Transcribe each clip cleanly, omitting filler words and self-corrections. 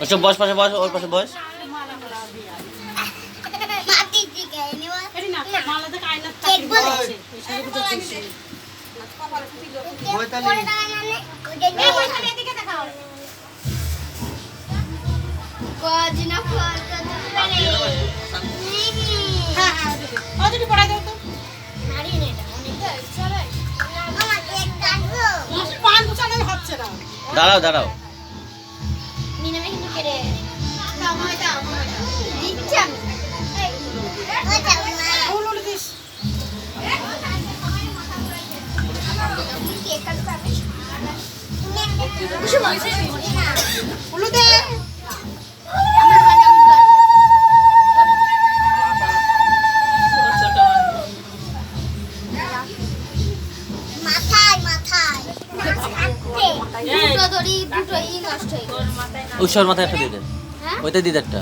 ওসব বস পাশে বস, ওর পাশে বস। দাঁড়াও দাঁড়াও, উৎসর মাথায় একটা দিয়ে দেন, ওইটা দিয়ে একটা।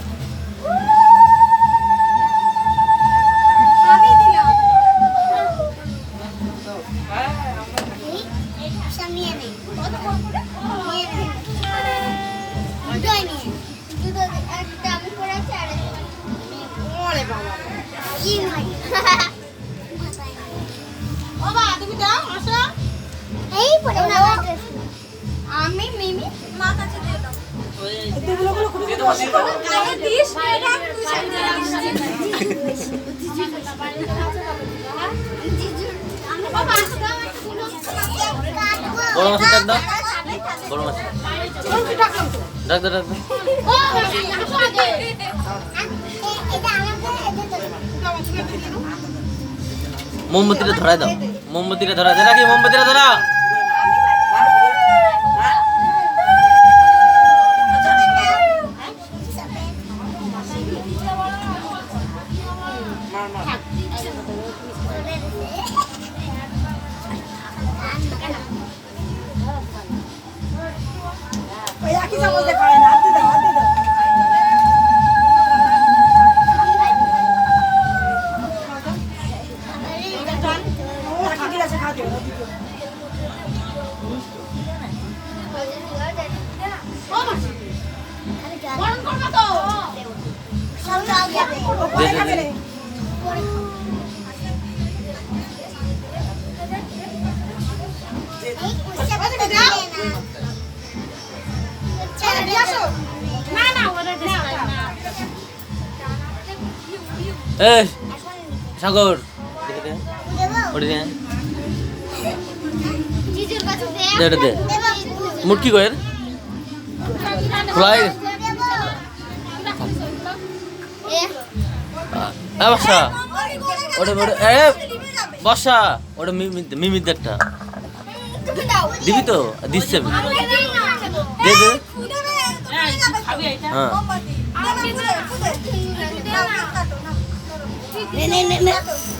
আমি মিমি মা কাছে দিয়ে দাও। বড় মাছ ডাক দাও, বড় মাছ ডাক দাও, ডাক দাও। মোমবাতিটা ধরাই দাও, মোমবাতিটা ধরা দে, নাকি মোমবাতিটা ধরা। সাগর মুটকি কয়ের ফ্লাই বসা ওটা বসা ওটা মিমিদেরটা দিবি তো, দিচ্ছে দে দে। হ্যাঁ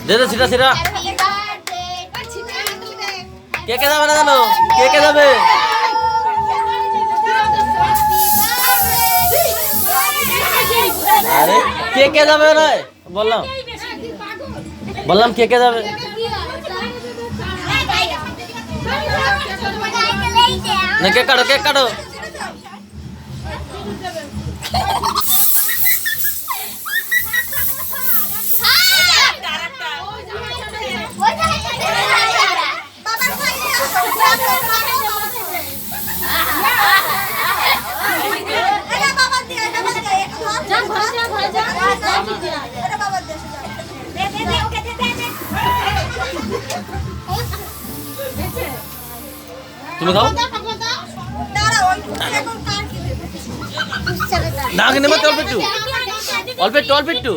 দে দে, সেটা সেটা। কে কে যাবে না জানো, কে কে যাবে? আরে কে কে যাবে না বললাম, বললাম কে কে যাবে? না কেক কাটো, কেক কাটো। তুমি খাও না, আগে নেমে অল্প একটু, অল্প একটু, অল্প একটু।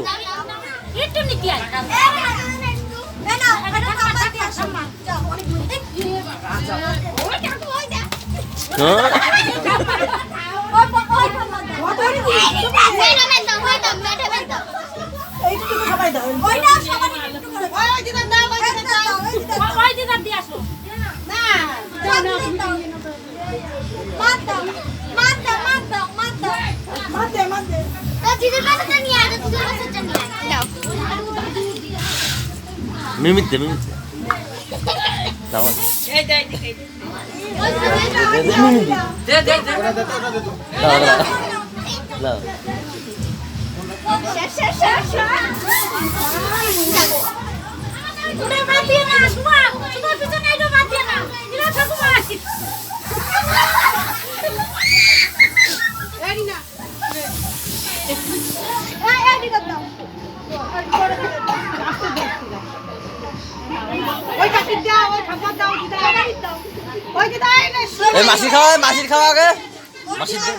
মিমিতে মিমিতে দাও। দে দে দে দাও দাও এই মাসি খাওয়া মাসির খাওয়া আগে মাসির দে